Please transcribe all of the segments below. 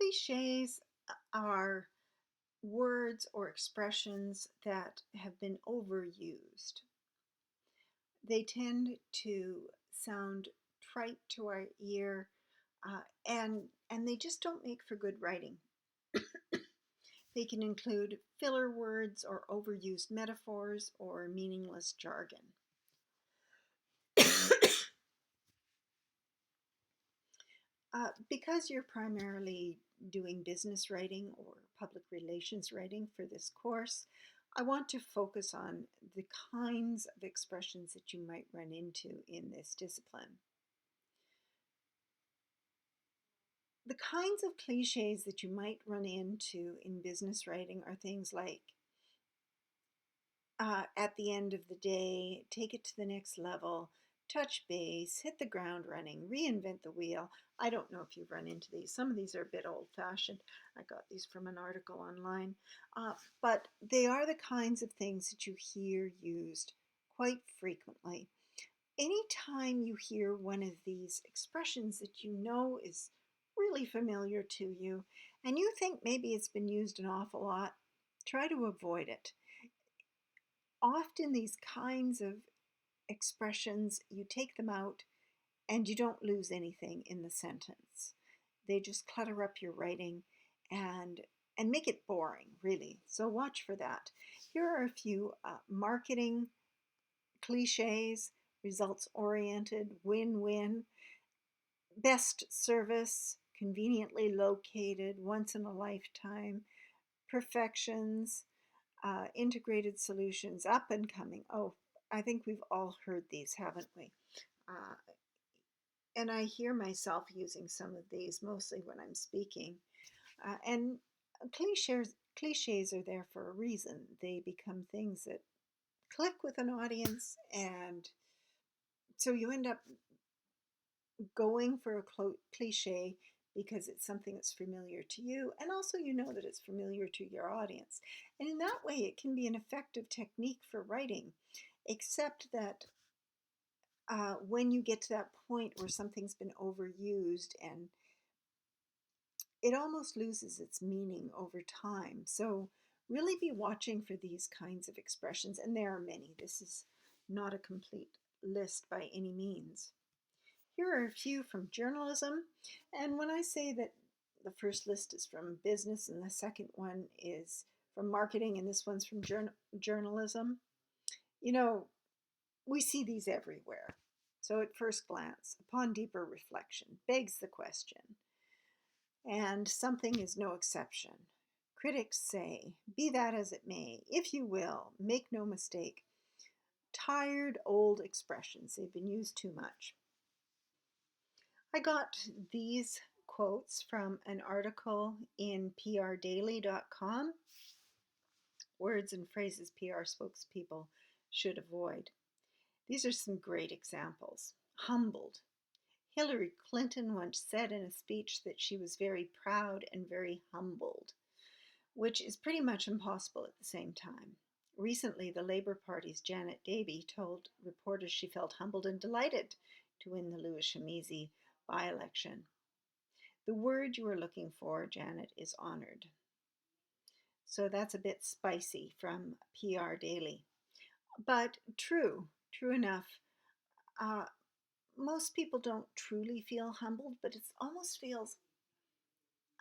Cliches are words or expressions that have been overused. They tend to sound trite to our ear, and they just don't make for good writing. They can include filler words or overused metaphors or meaningless jargon. Because you're primarily doing business writing or public relations writing for this course, I want to focus on the kinds of expressions that you might run into in this discipline. The kinds of cliches that you might run into in business writing are things like, at the end of the day, take it to the next level, touch base, hit the ground running, reinvent the wheel. I don't know if you've run into these. Some of these are a bit old fashioned. I got these from an article online. But they are the kinds of things that you hear used quite frequently. Anytime you hear one of these expressions that you know is really familiar to you and you think maybe it's been used an awful lot, try to avoid it. Often these kinds of expressions, you take them out and you don't lose anything in the sentence. They just clutter up your writing and make it boring, really. So watch for that. Here are a few marketing cliches: results oriented, win-win, best service, conveniently located, once in a lifetime, perfections, integrated solutions, up and coming. Oh, I think we've all heard these, haven't we? Uh, and I hear myself using some of these mostly when I'm speaking. And cliches are there for a reason. They become things that click with an audience, and so you end up going for a cliche because it's something that's familiar to you, and also you know that it's familiar to your audience. And in that way, it can be an effective technique for writing, except that when you get to that point where something's been overused and it almost loses its meaning over time. So really be watching for these kinds of expressions, and there are many. This is not a complete list by any means. Here are a few from journalism, and when I say that the first list is from business and the second one is from marketing and this one's from journalism, you know, we see these everywhere. So at first glance, upon deeper reflection, begs the question, and something is no exception. Critics say, be that as it may, if you will, make no mistake, tired old expressions, they've been used too much. I got these quotes from an article in prdaily.com, words and phrases PR spokespeople should avoid. These are some great examples. Humbled. Hillary Clinton once said in a speech that she was very proud and very humbled, which is pretty much impossible at the same time. Recently, the Labour Party's Janet Davey told reporters she felt humbled and delighted to win the Lewis Shamizi by-election. The word you are looking for, Janet, is honored. So that's a bit spicy from PR Daily. But true enough. Uh, most people don't truly feel humbled, but it almost feels,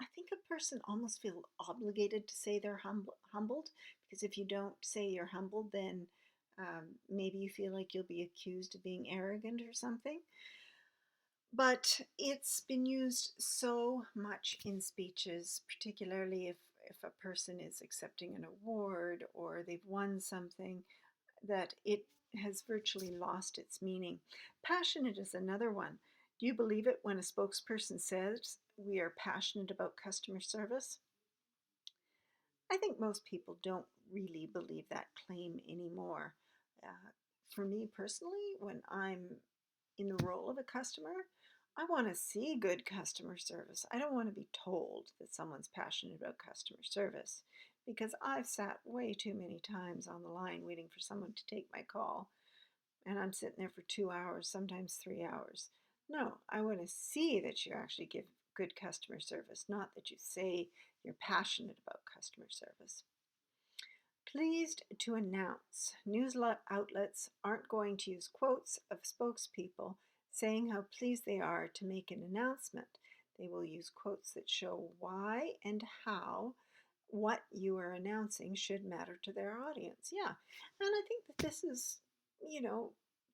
I think a person almost feels obligated to say they're humbled, because if you don't say you're humbled, then maybe you feel like you'll be accused of being arrogant or something. But it's been used so much in speeches, particularly if a person is accepting an award or they've won something, that it has virtually lost its meaning. Passionate is another one. Do you believe it when a spokesperson says we are passionate about customer service? I think most people don't really believe that claim anymore. For me personally, when I'm in the role of a customer, I want to see good customer service. I don't want to be told that someone's passionate about customer service, because I've sat way too many times on the line waiting for someone to take my call, and I'm sitting there for 2 hours, sometimes 3 hours. No, I want to see that you actually give good customer service, not that you say you're passionate about customer service. Pleased to announce. News outlets aren't going to use quotes of spokespeople saying how pleased they are to make an announcement. They will use quotes that show why and how what you are announcing should matter to their audience. Yeah, and I think that this is,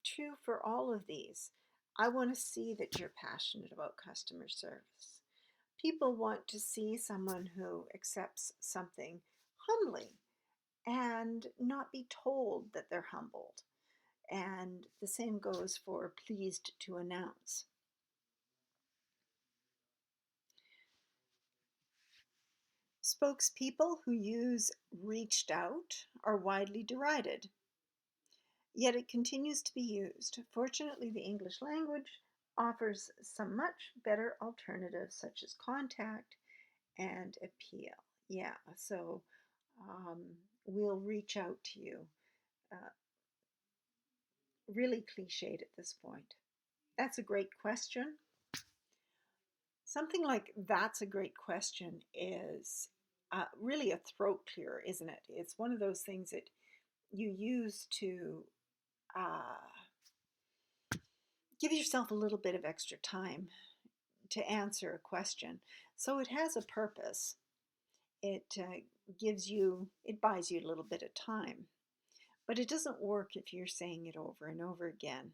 true for all of these. I want to see that you're passionate about customer service. People want to see someone who accepts something humbly and not be told that they're humbled. And the same goes for pleased to announce. Spokespeople who use reached out are widely derided, yet it continues to be used. Fortunately, the English language offers some much better alternatives such as contact and appeal. Yeah, so um, we'll reach out to you. Uh, really cliched at this point. That's a great question. Something like that's a great question is really a throat clearer, isn't it? It's one of those things that you use to give yourself a little bit of extra time to answer a question. So it has a purpose. It it buys you a little bit of time. But it doesn't work if you're saying it over and over again.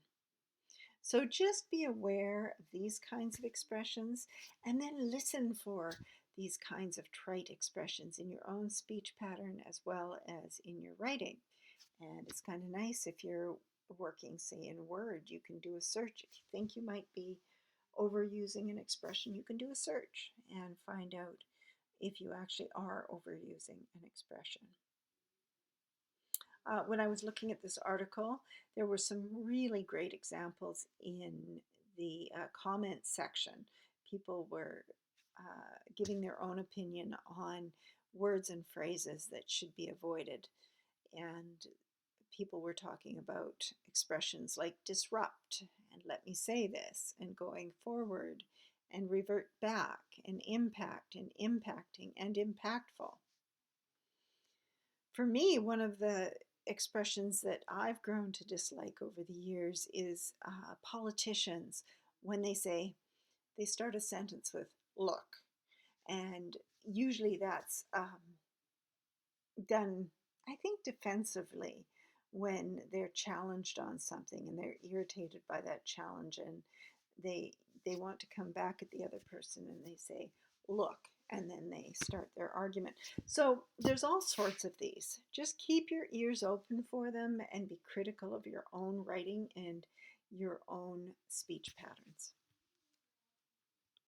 So just be aware of these kinds of expressions and then listen for these kinds of trite expressions in your own speech pattern as well as in your writing. And it's kind of nice if you're working, say, in Word, you can do a search. If you think you might be overusing an expression, you can do a search and find out if you actually are overusing an expression. When I was looking at this article, there were some really great examples in the comments section. People were giving their own opinion on words and phrases that should be avoided. And people were talking about expressions like disrupt and let me say this and going forward and revert back and impact and impacting and impactful. For me, one of the expressions that I've grown to dislike over the years is politicians when they start a sentence with look. And usually that's done, I think, defensively when they're challenged on something and they're irritated by that challenge and they they want to come back at the other person and they say look, and then they start their argument. So there's all sorts of these. Just keep your ears open for them and be critical of your own writing and your own speech patterns.